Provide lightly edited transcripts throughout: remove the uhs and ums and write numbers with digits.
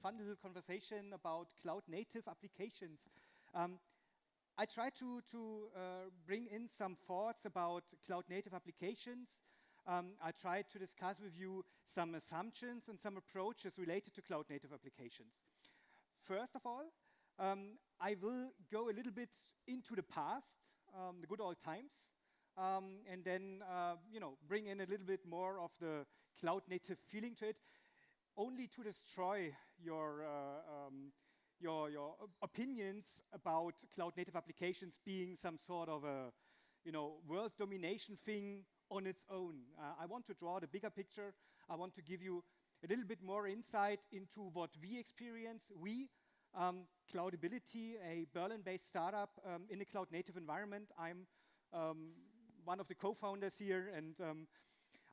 fun little conversation about cloud-native applications. I try to bring in some thoughts about cloud-native applications. I try to discuss with you some assumptions and some approaches related to cloud-native applications. First of all, I will go a little bit into the past, the good old times, and then bring in a little bit more of the cloud-native feeling to it, only to destroy your opinions about cloud-native applications being some sort of a world domination thing on its own. I want to draw the bigger picture. I want to give you a little bit more insight into what we experience. We, Cloudibility, a Berlin-based startup in a cloud-native environment. I'm one of the co-founders here, and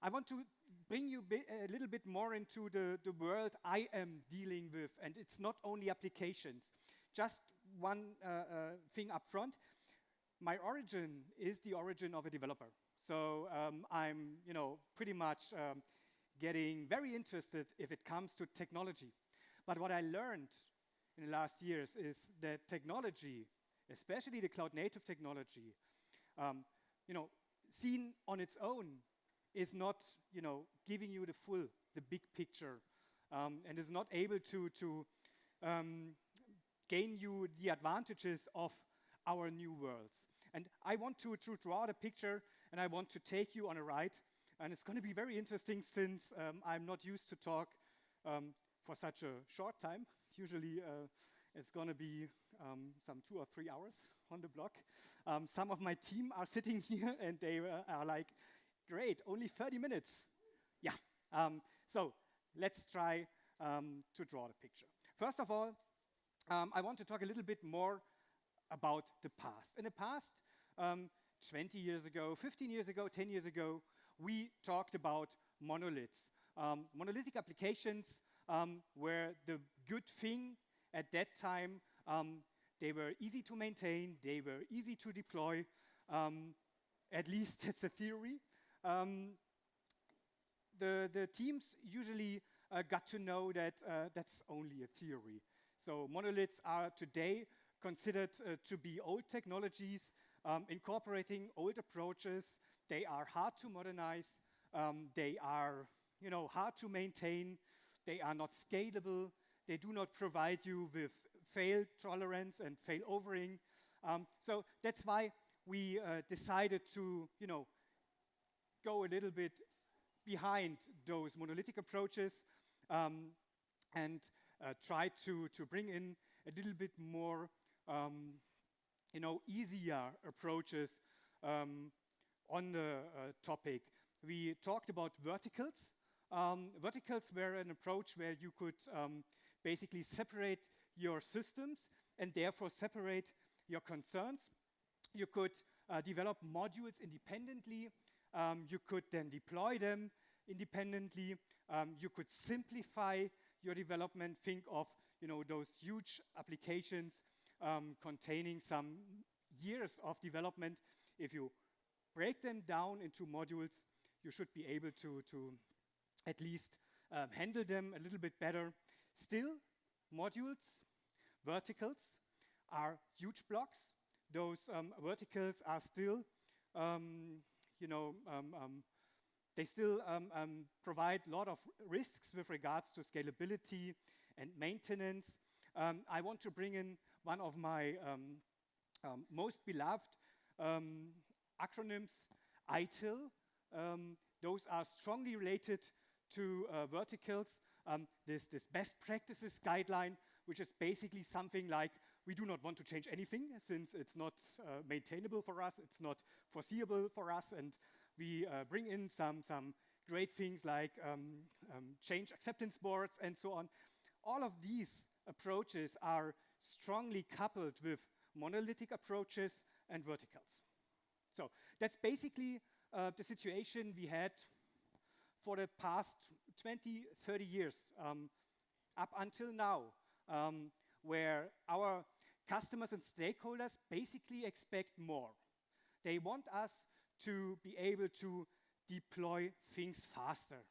I want to bring you a little bit more into the world I am dealing with, and it's not only applications. Just one thing up front. My origin is the origin of a developer. So I'm pretty much getting very interested if it comes to technology. But what I learned in the last years is that technology, especially the cloud-native technology, seen on its own, is not giving you the big picture, and is not able to gain you the advantages of our new worlds. And I want to draw the picture, and I want to take you on a ride. And it's going to be very interesting since I'm not used to talk for such a short time. Usually it's going to be some 2 or 3 hours on the block. Some of my team are sitting here and they are like, great, only 30 minutes. Yeah, so let's try to draw the picture. First of all, I want to talk a little bit more about the past. In the past, 20 years ago, 15 years ago, 10 years ago, we talked about monoliths. Monolithic applications were the good thing at that time. They were easy to maintain, they were easy to deploy, at least that's a theory. The teams usually got to know that that's only a theory. So monoliths are today considered to be old technologies, incorporating old approaches. They are hard to modernize. They are hard to maintain. They are not scalable. They do not provide you with fail tolerance and failovering. So that's why we decided to go a little bit behind those monolithic approaches and try to bring in a little bit more easier approaches on the topic. We talked about verticals. Verticals were an approach where you could basically separate your systems and therefore separate your concerns. You could develop modules independently. You could then deploy them independently. You could simplify your development. Think of those huge applications containing some years of development. If you break them down into modules, you should be able to at least handle them a little bit better. Still, modules, verticals are huge blocks. Those verticals are still, they still provide a lot of risks with regards to scalability and maintenance. I want to bring in one of my most beloved acronyms, ITIL. Those are strongly related to verticals. This best practices guideline, which is basically something like, we do not want to change anything since it's not maintainable for us, it's not foreseeable for us, and we bring in some great things like change acceptance boards and so on. All of these approaches are strongly coupled with monolithic approaches and verticals. So that's basically the situation we had for the past 20, 30 years, up until now, where our customers and stakeholders basically expect more. They want us to be able to deploy things faster.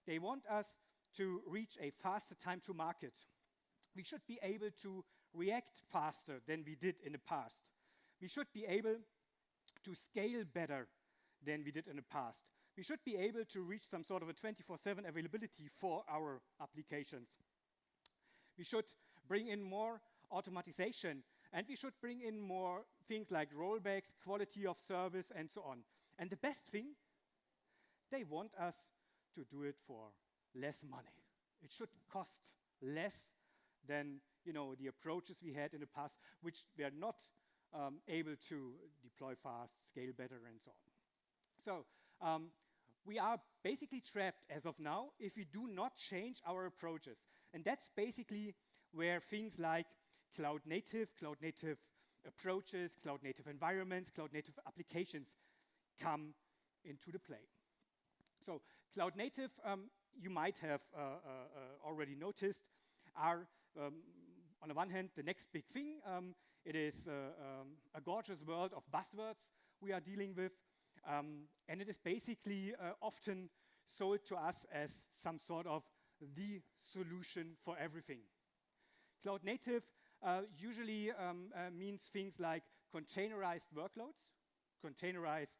They want us to reach a faster time to market. we should be able to react faster than we did in the past. We should be able to scale better than we did in the past. We should be able to reach some sort of a 24/7 availability for our applications. We should bring in more automatization, and we should bring in more things like rollbacks, quality of service, and so on. And the best thing, they want us to do it for less money. It should cost less than the approaches we had in the past, which were not able to deploy fast, scale better, and so on. So we are basically trapped as of now if we do not change our approaches. And that's basically where things like cloud native approaches, cloud native environments, cloud native applications come into the play. So cloud native, you might have already noticed, are on the one hand the next big thing. It is a gorgeous world of buzzwords we are dealing with, and it is basically often sold to us as some sort of the solution for everything. Cloud native usually means things like containerized workloads, containerized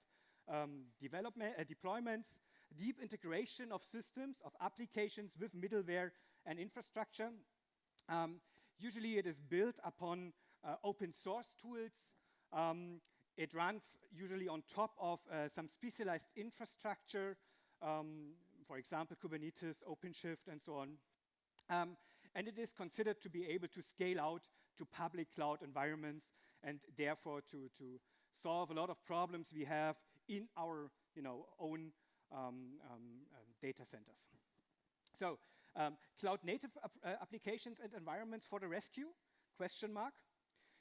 deployments, deep integration of systems, of applications with middleware and infrastructure. Usually it is built upon open source tools. It runs usually on top of some specialized infrastructure, for example, Kubernetes, OpenShift, and so on. And it is considered to be able to scale out to public cloud environments and therefore to solve a lot of problems we have in our own data centers. So cloud native applications and environments for the rescue, question mark.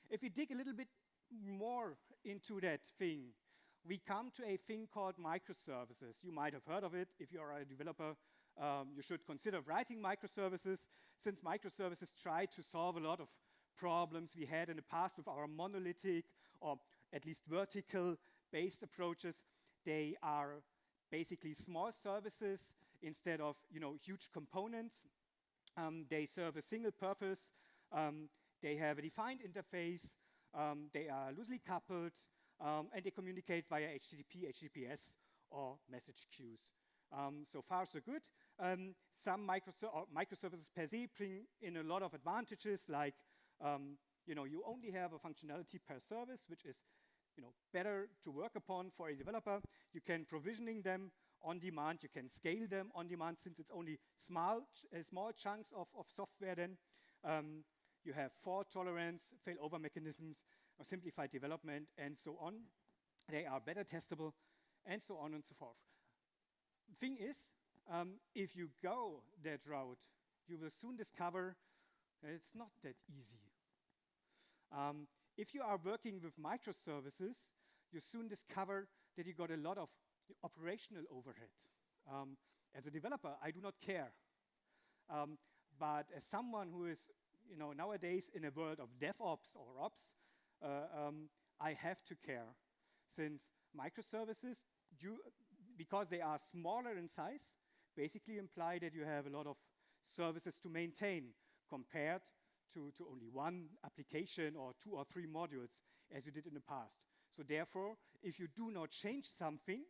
If we dig a little bit more into that thing, we come to a thing called microservices. You might have heard of it. If you are a developer, you should consider writing microservices, since microservices try to solve a lot of problems we had in the past with our monolithic or at least vertical-based approaches. They are basically small services instead of huge components. They serve a single purpose. They have a defined interface. They are loosely coupled, and they communicate via HTTP, HTTPS, or message queues. So far, so good. Some microservices per se bring in a lot of advantages, like you only have a functionality per service, which is better to work upon for a developer. You can provisioning them on demand. You can scale them on demand, since it's only small chunks of software. Then you have fault tolerance, failover mechanisms, or simplified development, and so on. They are better testable, and so on and so forth. Thing is, if you go that route, you will soon discover that it's not that easy. If you are working with microservices, you soon discover that you got a lot of operational overhead. As a developer, I do not care. But as someone who is nowadays in a world of DevOps or Ops, I have to care, since microservices, because they are smaller in size, basically imply that you have a lot of services to maintain compared to only one application or 2 or 3 modules as you did in the past. So therefore, if you do not change something,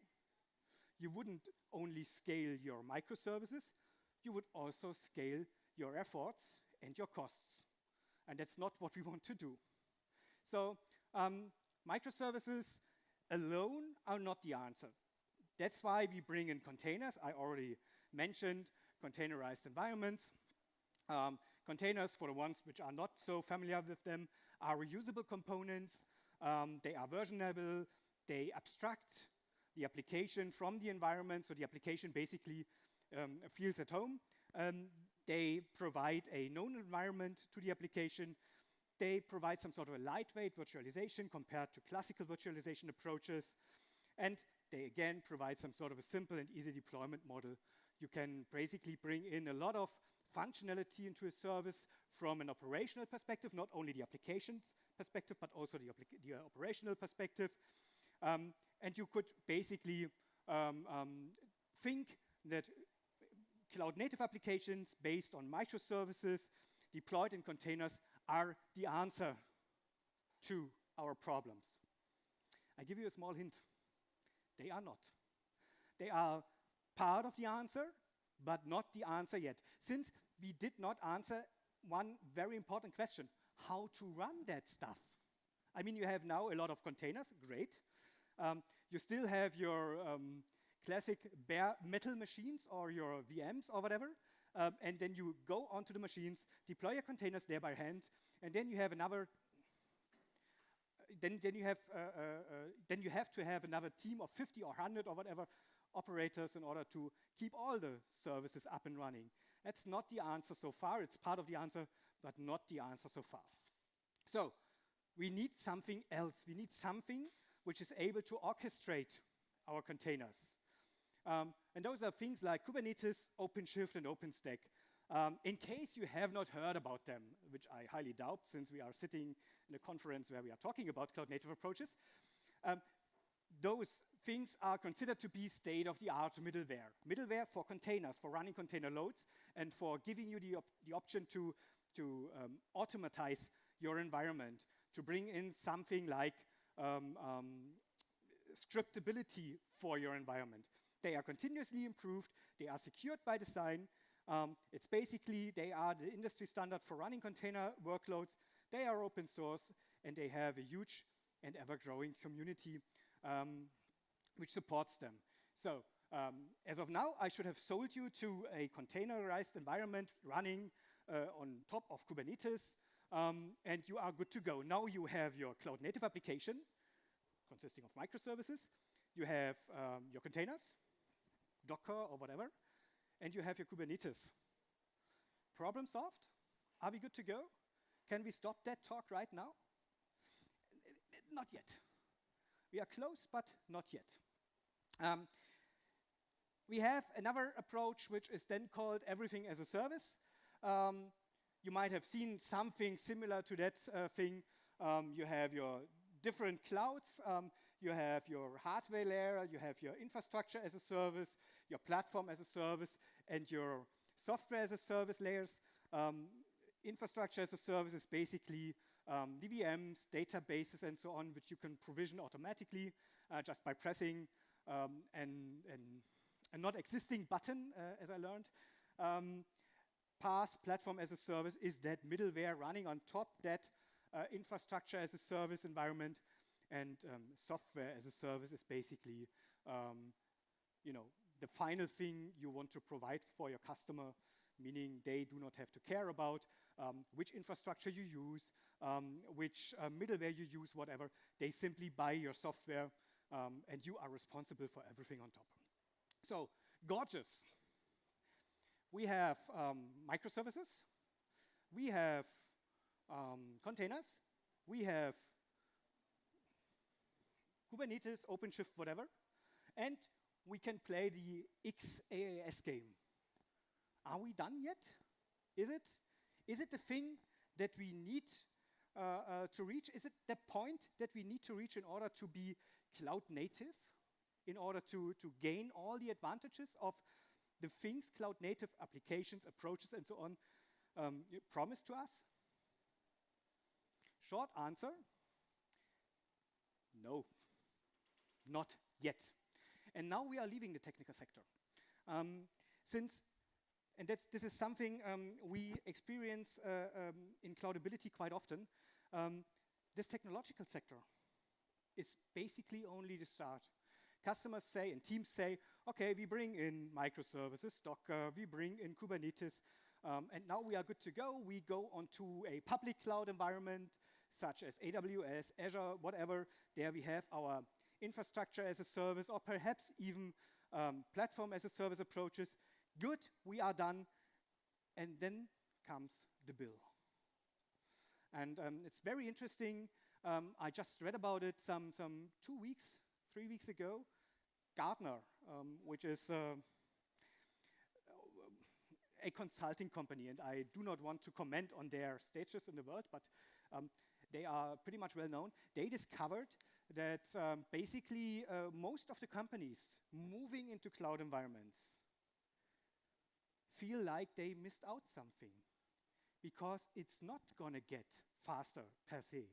you wouldn't only scale your microservices, you would also scale your efforts and your costs. And that's not what we want to do. So microservices alone are not the answer. That's why we bring in containers. I already mentioned containerized environments. Containers, for the ones which are not so familiar with them, are reusable components. They are versionable. They abstract the application from the environment, so the application basically feels at home. They provide a known environment to the application. They provide some sort of a lightweight virtualization compared to classical virtualization approaches. And they again provide some sort of a simple and easy deployment model. You can basically bring in a lot of functionality into a service from an operational perspective, not only the application's perspective, but also the operational perspective. And you could basically think that cloud native applications based on microservices deployed in containers are the answer to our problems. I give you a small hint. They are not. They are part of the answer, but not the answer yet. Since we did not answer one very important question: how to run that stuff. I mean, you have now a lot of containers, great. You still have your classic bare metal machines or your VMs or whatever, and then you go onto the machines, deploy your containers there by hand, and then you have another. Then you have to have another team of 50 or 100 or whatever operators in order to keep all the services up and running. That's not the answer so far. It's part of the answer, but not the answer so far. So we need something else. We need something which is able to orchestrate our containers. And those are things like Kubernetes, OpenShift, and OpenStack. In case you have not heard about them, which I highly doubt since we are sitting in a conference where we are talking about cloud-native approaches, those things are considered to be state-of-the-art middleware. Middleware for containers, for running container loads, and for giving you the option to automatize your environment, to bring in something like scriptability for your environment. They are continuously improved. They are secured by design. It's basically, they are the industry standard for running container workloads. They are open source, and they have a huge and ever-growing community which supports them. So as of now, I should have sold you to a containerized environment running on top of Kubernetes, and you are good to go. Now you have your cloud-native application consisting of microservices. You have your containers, Docker or whatever, and you have your Kubernetes. Problem solved? Are we good to go? Can we stop that talk right now? Not yet. We are close, but not yet. We have another approach, which is then called everything as a service. You might have seen something similar to that thing. You have your different clouds. You have your hardware layer. You have your infrastructure as a service, your platform as a service, and your software as a service layers. Infrastructure as a service is basically DVMs, databases, and so on, which you can provision automatically just by pressing a not existing button, as I learned. PaaS, platform as a service, is that middleware running on top that infrastructure as a service environment, and software as a service is basically, the final thing you want to provide for your customer, meaning they do not have to care about which infrastructure you use, which middleware you use, whatever. They simply buy your software, and you are responsible for everything on top. So, gorgeous. We have microservices. We have containers. We have Kubernetes, OpenShift, whatever. And we can play the XaaS game. Are we done yet? Is it the thing that we need to reach? Is it the point that we need to reach in order to be cloud native? In order to gain all the advantages of the things cloud native applications, approaches, and so on promised to us? Short answer, no, not yet. And now we are leaving the technical sector. This is something we experience in Cloudibility quite often. This technological sector is basically only the start. Customers say and teams say, okay, we bring in microservices, Docker, we bring in Kubernetes, and now we are good to go. We go onto a public cloud environment such as AWS, Azure, whatever. There we have our infrastructure as a service, or perhaps even platform as a service approaches. Good, we are done. And then comes the bill. And it's very interesting. I just read about it some 3 weeks ago. Gartner, which is a consulting company, and I do not want to comment on their status in the world, but they are pretty much well known. They discovered that basically most of the companies moving into cloud environments feel like they missed out something. because it's not going to get faster per se.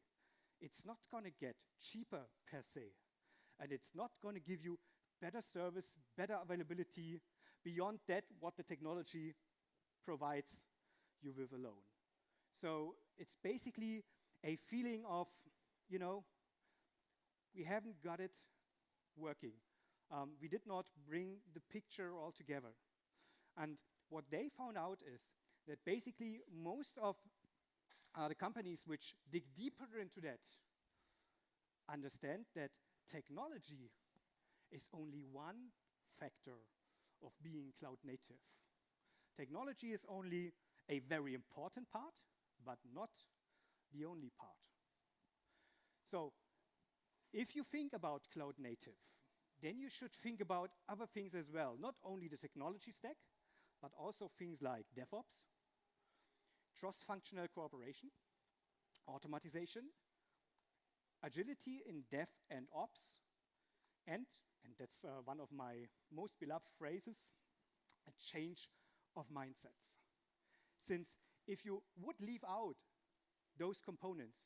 It's not going to get cheaper per se. And it's not going to give you better service, better availability, beyond that what the technology provides you with alone. So it's basically a feeling of, you know, we haven't got it working. We did not bring the picture all together. And what they found out is that basically most of the companies which dig deeper into that understand that technology is only one factor of being cloud native. Technology is only a very important part, but not the only part. So if you think about cloud native, then you should think about other things as well, not only the technology stack, but also things like DevOps, cross-functional cooperation, automatization, agility in dev and ops, and that's one of my most beloved phrases, a change of mindsets. Since if you would leave out those components,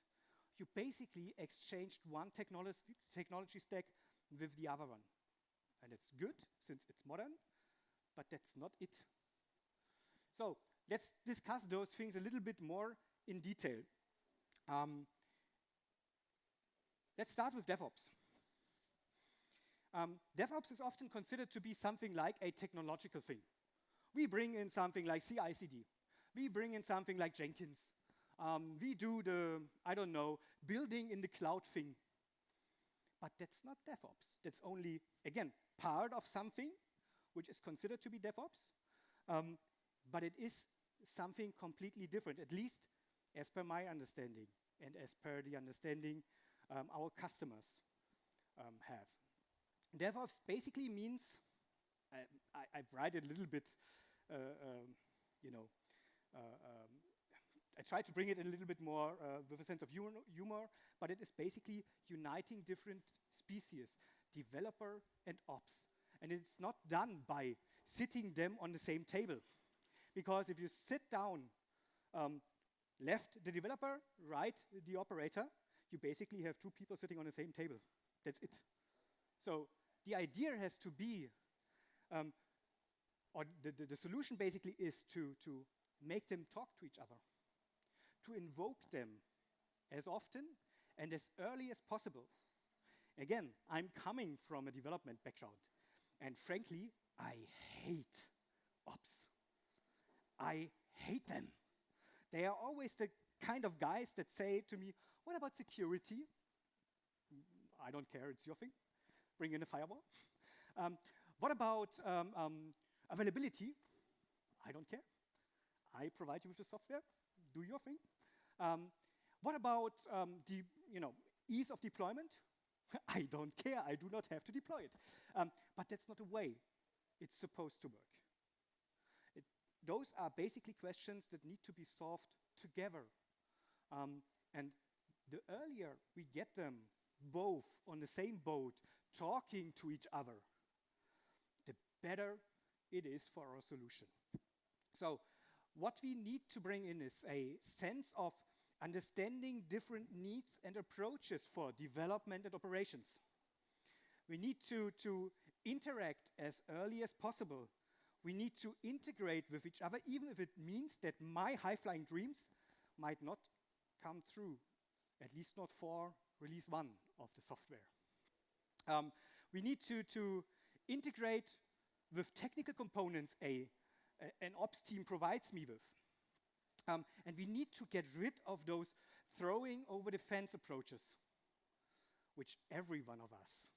you basically exchanged one technology stack with the other one. And it's good, since it's modern, but that's not it. So let's discuss those things a little bit more in detail. Let's start with DevOps. DevOps is often considered to be something like a technological thing. We bring in something like CI/CD. We bring in something like Jenkins. We do the, I don't know, building in the cloud thing. But that's not DevOps. That's only, again, part of something which is considered to be DevOps. But it is something completely different, at least as per my understanding and as per the understanding our customers have. DevOps basically means, I've write it a little bit, I try to bring it in a little bit more with a sense of humor, but it is basically uniting different species, developer and ops. And it's not done by sitting them on the same table. Because if you sit down, left the developer, right the operator, you basically have two people sitting on the same table. That's it. So the idea has to be, or the solution basically is to make them talk to each other, to invoke them as often and as early as possible. Again, I'm coming from a development background, and frankly, I hate ops. I hate them. They are always the kind of guys that say to me, what about security? I don't care, it's your thing. Bring in a firewall. What about availability? I don't care. I provide you with the software. Do your thing. What about the ease of deployment? I don't care. I do not have to deploy it. But that's not the way it's supposed to work. Those are basically questions that need to be solved together. And the earlier we get them both on the same boat, talking to each other, the better it is for our solution. So what we need to bring in is a sense of understanding different needs and approaches for development and operations. We need to interact as early as possible. We need to integrate with each other, even if it means that my high-flying dreams might not come through, at least not for release 1 of the software. We need to integrate with technical components an ops team provides me with. And we need to get rid of those throwing over the fence approaches, which every one of us,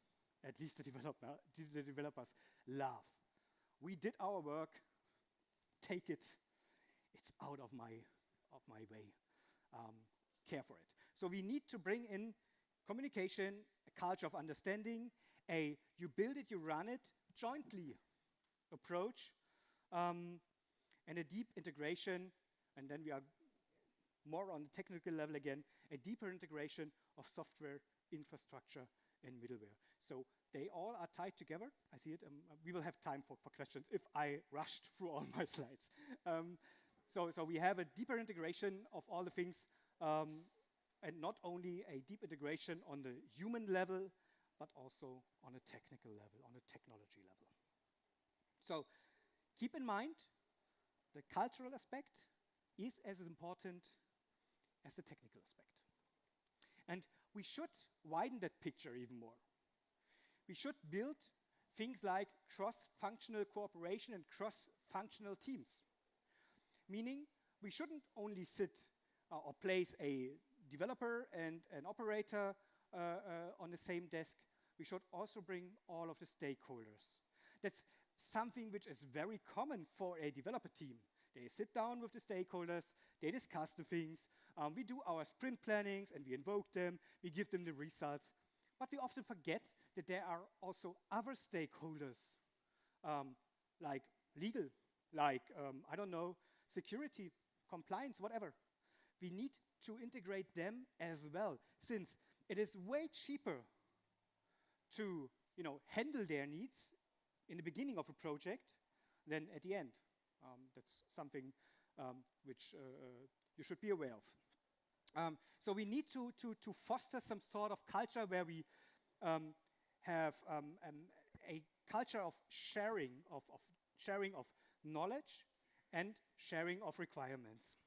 at least the developers, love. We did our work, take it, it's out of my way, care for it. So we need to bring in communication, a culture of understanding, you build it, you run it jointly approach, and a deep integration, and then we are more on the technical level again, a deeper integration of software, infrastructure, and middleware. So they all are tied together. I see it. We will have time for questions if I rushed through all my slides. So we have a deeper integration of all the things, and not only a deep integration on the human level, but also on a technical level, on a technology level. So keep in mind, the cultural aspect is as important as the technical aspect. And we should widen that picture even more. We should build things like cross-functional cooperation and cross-functional teams. Meaning, we shouldn't only sit or place a developer and an operator on the same desk. We should also bring all of the stakeholders. That's something which is very common for a developer team. They sit down with the stakeholders, they discuss the things, we do our sprint plannings and we invoke them, we give them the results. But we often forget that there are also other stakeholders, like legal, like, I don't know, security, compliance, whatever. We need to integrate them as well, since it is way cheaper to, handle their needs in the beginning of a project than at the end. That's something which you should be aware of. So we need to foster some sort of culture where we have a culture of sharing of knowledge and sharing of requirements.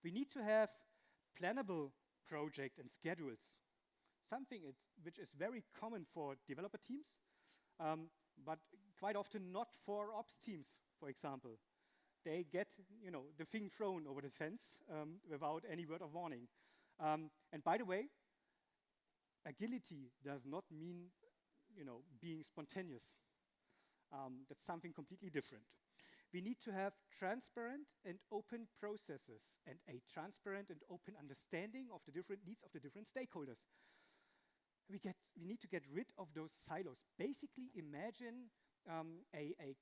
We need to have plannable project and schedules, something which is very common for developer teams, but quite often not for ops teams, for example. They get, the thing thrown over the fence without any word of warning. And by the way, agility does not mean, being spontaneous. That's something completely different. We need to have transparent and open processes and a transparent and open understanding of the different needs of the different stakeholders. We need to get rid of those silos. Basically, imagine a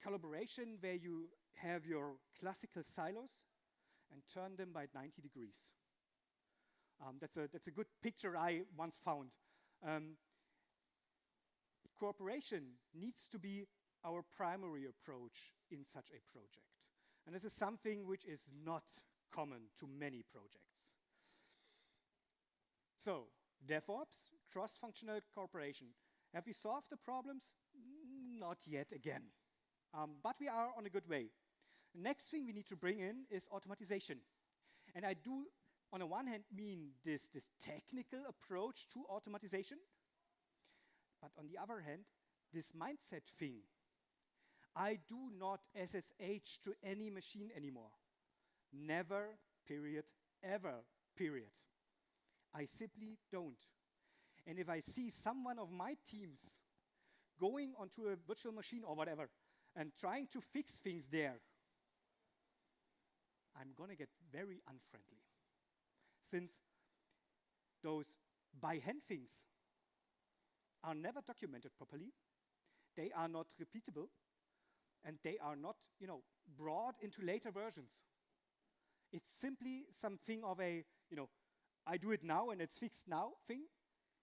collaboration where you have your classical silos and turn them by 90 degrees. That's a good picture I once found. Cooperation needs to be our primary approach in such a project. And this is something which is not common to many projects. So, DevOps, cross-functional cooperation. Have we solved the problems? Not yet again. But we are on a good way. The next thing we need to bring in is automatization. And I do, on the one hand, mean this technical approach to automatization, but on the other hand, this mindset thing. I do not SSH to any machine anymore. Never, period, ever, period. I simply don't. And if I see someone of my teams going onto a virtual machine or whatever and trying to fix things there, I'm gonna get very unfriendly. Since those by-hand things are never documented properly, they are not repeatable, and they are not, brought into later versions. It's simply something of a, I do it now and it's fixed now thing,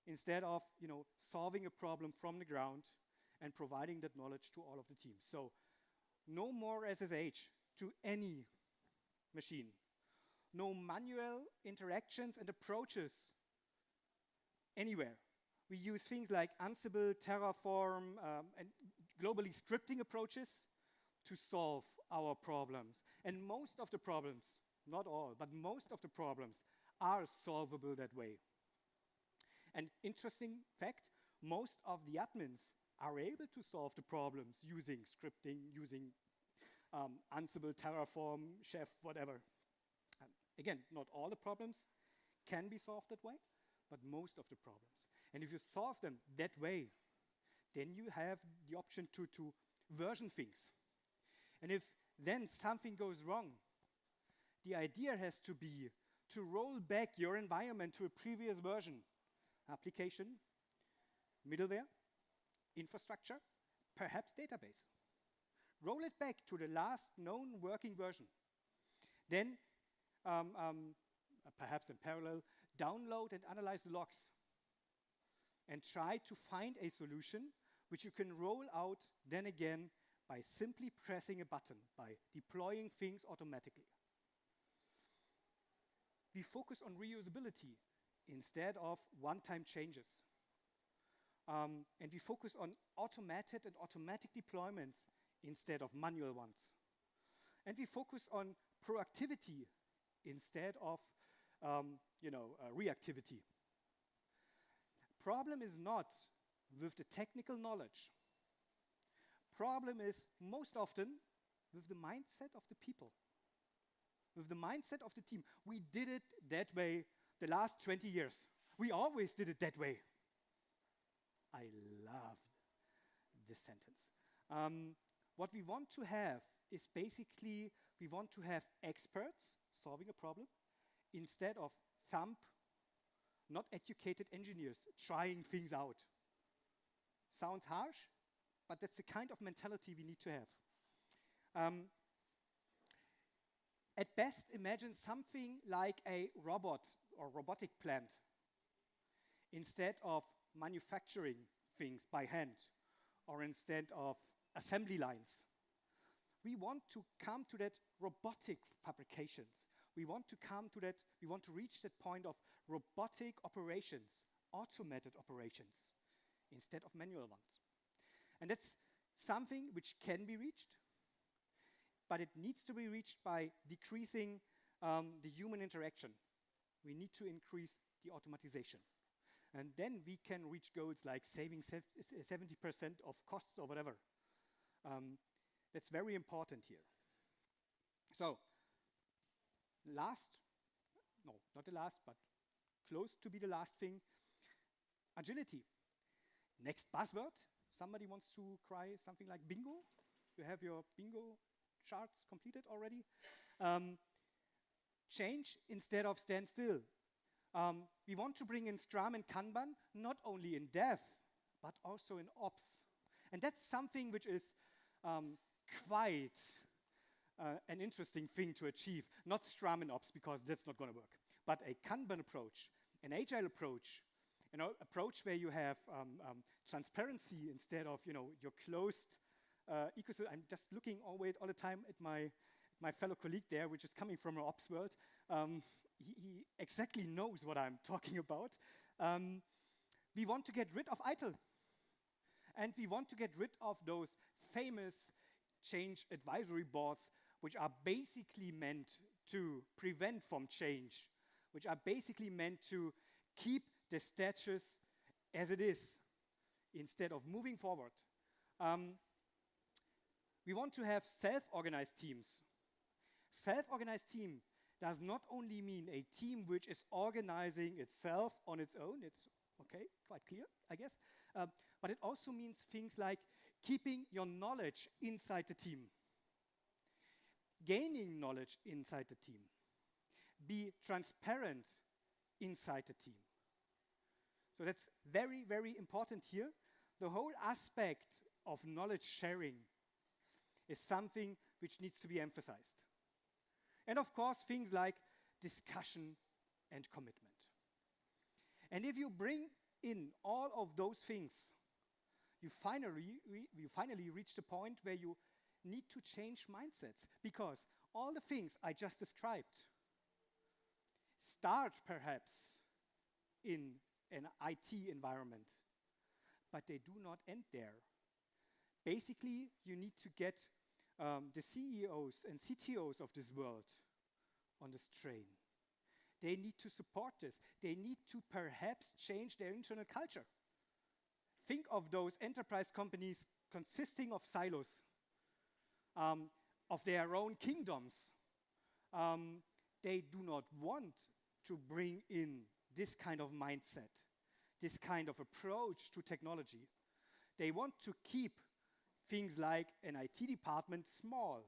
instead of, solving a problem from the ground and providing that knowledge to all of the teams. So no more SSH to any machine. No manual interactions and approaches anywhere. We use things like Ansible, Terraform, and globally scripting approaches to solve our problems. And most of the problems, not all, but most of the problems are solvable that way. And interesting fact, most of the admins are able to solve the problems using scripting, using Ansible, Terraform, Chef, whatever. And again, not all the problems can be solved that way, but most of the problems. And if you solve them that way, then you have the option to version things. And if then something goes wrong, the idea has to be to roll back your environment to a previous version. Application, middleware, infrastructure, perhaps database. Roll it back to the last known working version. Then, perhaps in parallel, download and analyze the logs. And try to find a solution which you can roll out then again by simply pressing a button, by deploying things automatically. We focus on reusability instead of one-time changes. And we focus on automated and automatic deployments instead of manual ones. And we focus on proactivity instead of reactivity. Problem is not with the technical knowledge. Problem is most often with the mindset of the people, with the mindset of the team. We did it that way the last 20 years. We always did it that way. I love this sentence. What we want to have is basically, we want to have experts solving a problem instead of thumb, not educated engineers trying things out. Sounds harsh, but that's the kind of mentality we need to have. At best, imagine something like a robot or robotic plant instead of manufacturing things by hand or instead of assembly lines. We want to come to that robotic fabrications. We want to come to that, we want to reach that point of robotic operations, automated operations, instead of manual ones. And that's something which can be reached, but it needs to be reached by decreasing the human interaction. We need to increase the automatization. And then we can reach goals like saving 70% of costs or whatever. That's very important here. So, last, no, not the last, but close to be the last thing, agility. Next buzzword. Somebody wants to cry something like bingo? You have your bingo charts completed already? Change instead of stand still. We want to bring in Scrum and Kanban, not only in dev, but also in ops. And that's something which is quite an interesting thing to achieve. Not Scrum and ops, because that's not going to work. But a Kanban approach, an agile approach, approach where you have transparency instead of your closed ecosystem. I'm just looking all the time at my fellow colleague there, which is coming from an ops world. He exactly knows what I'm talking about. We want to get rid of ITIL. And we want to get rid of those famous change advisory boards, which are basically meant to prevent from change, which are basically meant to keep the status as it is instead of moving forward. We want to have self-organized teams. Self-organized team does not only mean a team which is organizing itself on its own, it's okay, quite clear, I guess, but it also means things like keeping your knowledge inside the team, gaining knowledge inside the team, be transparent inside the team. So that's very, very important here. The whole aspect of knowledge sharing is something which needs to be emphasized. And of course, things like discussion and commitment. And if you bring in all of those things, you finally reach the point where you need to change mindsets, because all the things I just described start perhaps in an IT environment, but they do not end there. Basically, you need to get the CEOs and CTOs of this world on this train. They need to support this. They need to perhaps change their internal culture. Think of those enterprise companies consisting of silos, of their own kingdoms. They do not want to bring in this kind of mindset, this kind of approach to technology. They want to keep things like an IT department small.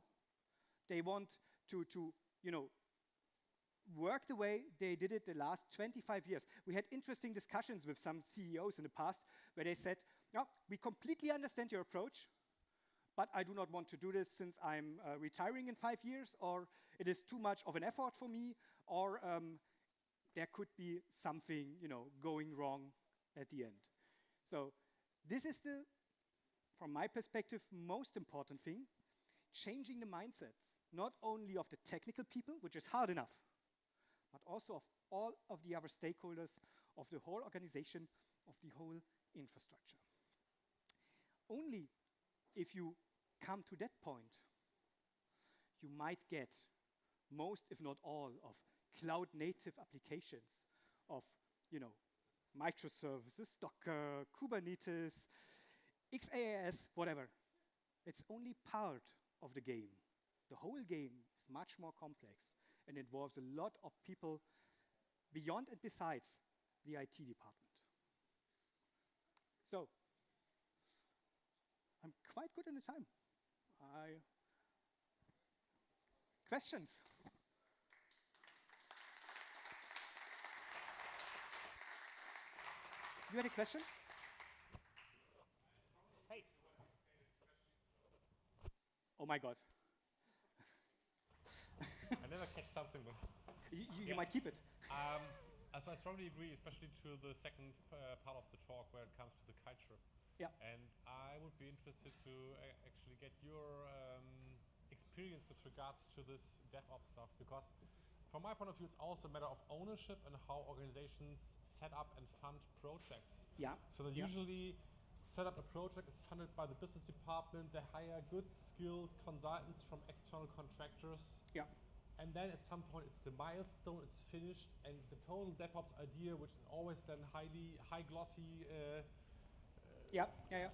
They want to work the way they did it the last 25 years. We had interesting discussions with some CEOs in the past where they said, no, we completely understand your approach, but I do not want to do this since I'm retiring in 5 years, or it is too much of an effort for me, or there could be something going wrong at the end. So this is the from my perspective, most important thing, changing the mindsets, not only of the technical people, which is hard enough, but also of all of the other stakeholders of the whole organization, of the whole infrastructure. Only if you come to that point, you might get most, if not all, of cloud-native applications of, microservices, Docker, Kubernetes, XaaS, whatever. It's only part of the game. The whole game is much more complex and involves a lot of people beyond and besides the IT department. So, I'm quite good in the time. Questions? You had a question? Hey. Oh my God. I never catch something, but you might keep it. So I strongly agree, especially to the second part of the talk where it comes to the culture. Yeah. And I would be interested to actually get your experience with regards to this DevOps stuff, because from my point of view, it's also a matter of ownership and how organizations set up and fund projects. Yeah. So they usually set up a project, it's funded by the business department, they hire good, skilled consultants from external contractors. Yeah. And then at some point it's the milestone, it's finished, and the total DevOps idea, which is always then high glossy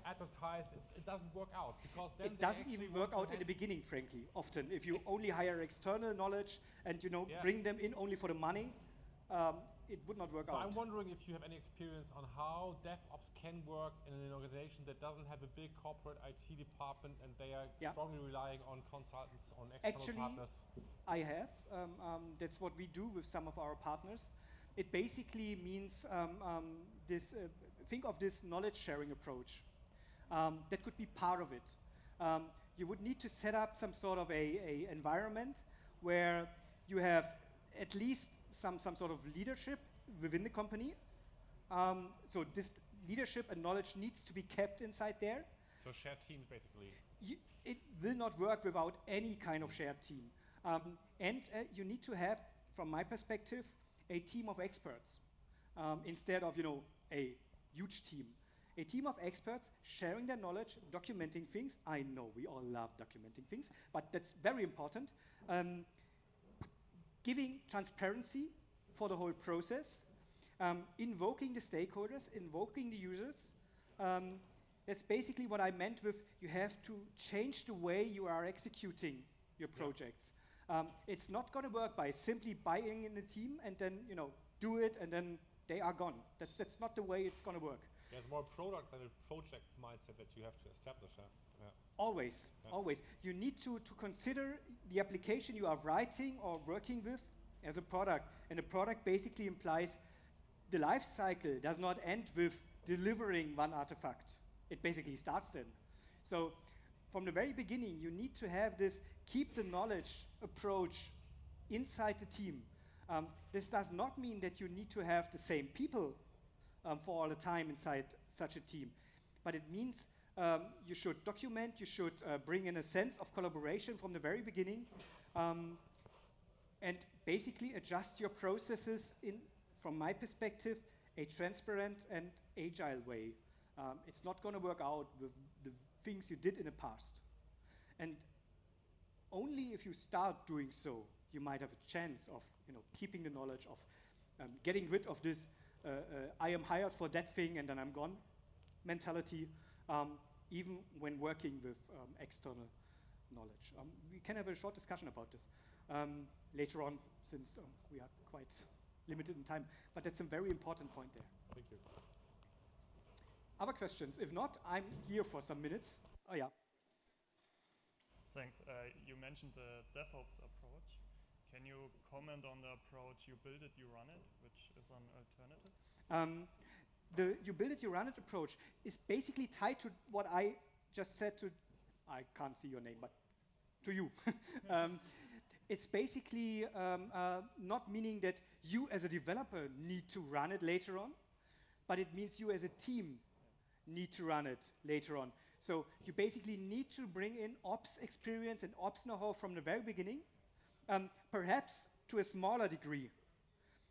advertised, it doesn't work out, because then it doesn't even work out at the beginning, frankly. Often, if you only hire external knowledge and bring them in only for the money, it would not work out. So I'm wondering if you have any experience on how DevOps can work in an organization that doesn't have a big corporate IT department and they are strongly relying on consultants, on external partners. I have. That's what we do with some of our partners. It basically means think of this knowledge sharing approach. That could be part of it. You would need to set up some sort of a environment where you have at least some sort of leadership within the company. So this leadership and knowledge needs to be kept inside there. So shared teams, basically. It will not work without any kind of shared team. And you need to have, from my perspective, a team of experts instead of a huge team. A team of experts sharing their knowledge, documenting things. I know we all love documenting things, but that's very important. Giving transparency for the whole process, invoking the stakeholders, invoking the users. That's basically what I meant with you have to change the way you are executing your projects. It's not going to work by simply buying in a team and then do it and then they are gone. That's not the way it's going to work. There's more product than a project mindset that you have to establish. Always. You need to consider the application you are writing or working with as a product. And a product basically implies the life cycle does not end with delivering one artifact. It basically starts then. So from the very beginning, you need to have this keep the knowledge approach inside the team. This does not mean that you need to have the same people for all the time inside such a team. But it means you should document, you should bring in a sense of collaboration from the very beginning, and basically adjust your processes in, from my perspective, a transparent and agile way. It's not going to work out with the things you did in the past. And only if you start doing so, you might have a chance of keeping the knowledge, of getting rid of this I am hired for that thing and then I'm gone mentality, even when working with external knowledge. We can have a short discussion about this later on, since we are quite limited in time, but that's a very important point there. Thank you. Other questions? If not, I'm here for some minutes. Oh yeah. Thanks. You mentioned the DevOps approach. Can you comment on the approach you build it, you run it, which is an alternative? The you build it, you run it approach is basically tied to what I just said to, I can't see your name, but to you. It's basically not meaning that you as a developer need to run it later on, but it means you as a team need to run it later on. So you basically need to bring in ops experience and ops know-how from the very beginning, perhaps to a smaller degree.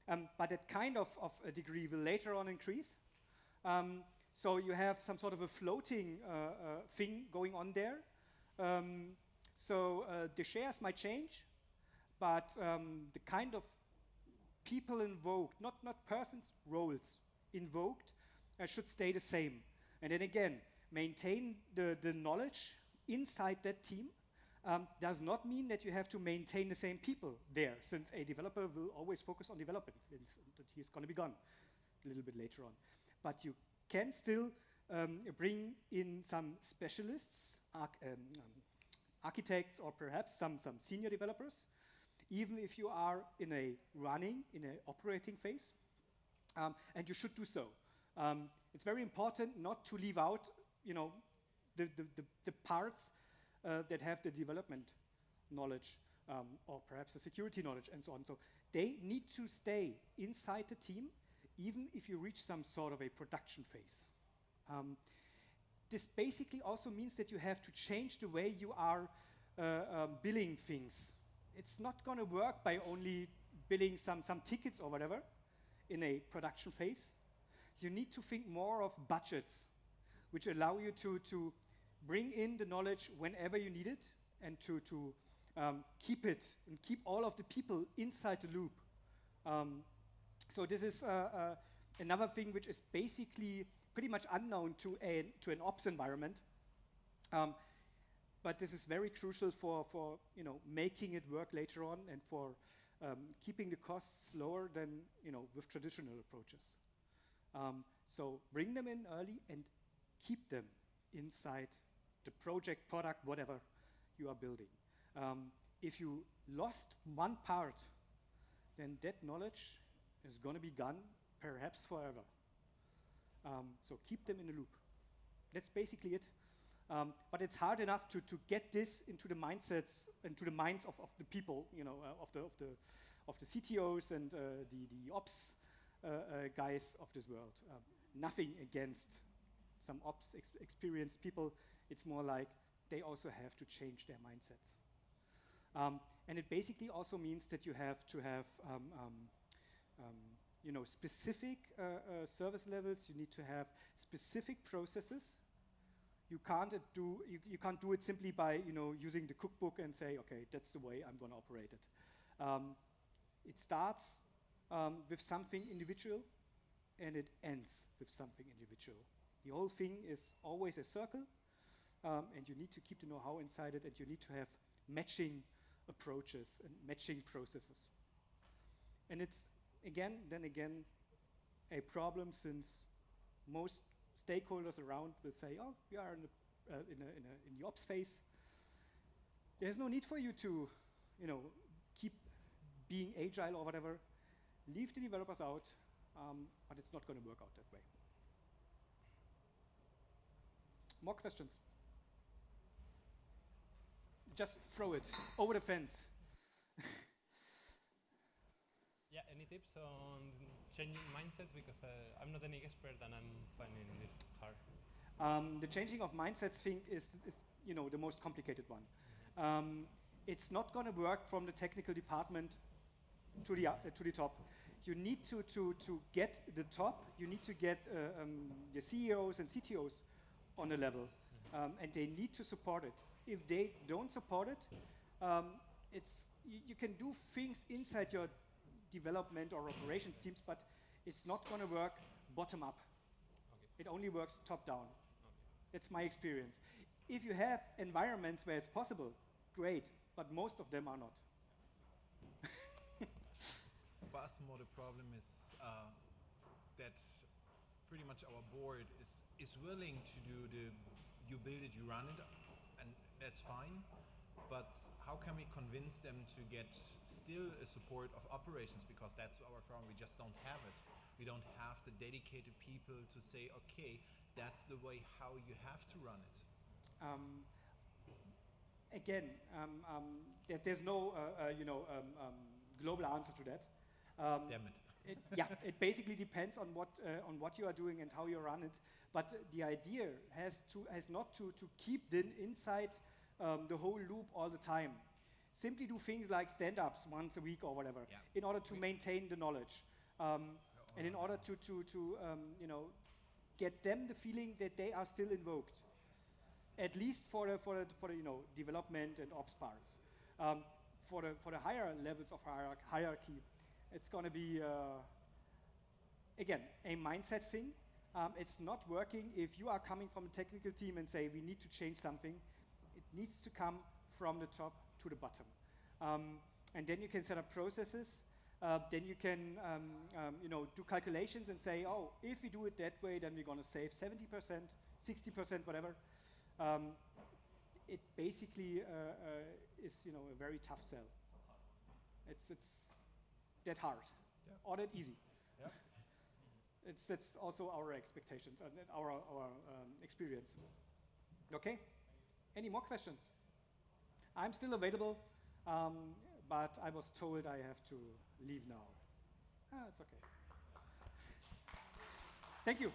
But that kind of a degree will later on increase. So you have some sort of a floating thing going on there. So the shares might change, but the kind of people invoked, not persons, roles invoked, should stay the same. And then again, maintain the knowledge inside that team. Does not mean that you have to maintain the same people there, since a developer will always focus on development. He's going to be gone a little bit later on. But you can still bring in some specialists, architects, or perhaps some senior developers, even if you are in an operating phase, and you should do so. It's very important not to leave out, the parts that have the development knowledge, or perhaps the security knowledge, and so on. So they need to stay inside the team, even if you reach some sort of a production phase. This basically also means that you have to change the way you are billing things. It's not going to work by only billing some tickets or whatever in a production phase. You need to think more of budgets, which allow you to bring in the knowledge whenever you need it, and to keep it and keep all of the people inside the loop. So this is another thing which is basically pretty much unknown to an ops environment. But this is very crucial for making it work later on, and for keeping the costs lower than with traditional approaches. So bring them in early and keep them inside the project, product, whatever you are building. If you lost one part, then that knowledge is going to be gone, perhaps forever. So keep them in the loop. That's basically it. But it's hard enough to get this into the mindsets, into the minds of the people, of the CTOs and the ops guys of this world. Nothing against some ops experienced people. It's more like they also have to change their mindsets. And it basically also means that you have to have specific service levels. You need to have specific processes. You can't do it simply by using the cookbook and say, okay, that's the way I'm going to operate it. It starts with something individual, and it ends with something individual. The whole thing is always a circle, and you need to keep the know-how inside it, and you need to have matching approaches and matching processes. And it's again a problem, since most stakeholders around will say, oh, we are in the ops phase. There's no need for you to keep being agile or whatever. Leave the developers out, but it's not going to work out that way. More questions? Just throw it over the fence. Yeah, any tips on changing mindsets? Because I'm not any expert and I'm finding this hard. The changing of mindsets thing is the most complicated one. It's not going to work from the technical department to the top. You need to get the top. You need to get the CEOs and CTOs on a level, and they need to support it. If they don't support it, you can do things inside your development or operations teams, but it's not going to work bottom up. Okay. It only works top down. Okay. That's my experience. If you have environments where it's possible, great, but most of them are not. For us, more the problem is that pretty much our board is willing to do you build it, you run it, and that's fine. But how can we convince them to get still a support of operations? Because that's our problem. We just don't have it. We don't have the dedicated people to say, okay, that's the way how you have to run it. There's no global answer to that. Damn it. It basically depends on what you are doing and how you run it. But the idea has not to keep them inside the whole loop all the time. Simply do things like stand-ups once a week or whatever, in order to maintain the knowledge, and in order to get them the feeling that they are still invoked, at least for the development and ops parts. For the higher levels of hierarchy, it's going to be again a mindset thing. It's not working if you are coming from a technical team and say we need to change something. It needs to come from the top to the bottom, and then you can set up processes. Then you can do calculations and say, oh, if we do it that way, then we're going to save 70%, 60%, whatever. It basically is a very tough sell. It's that hard or that easy. Yeah. It's also our expectations and our experience. Okay. Any more questions? I'm still available, but I was told I have to leave now. It's okay. Thank you.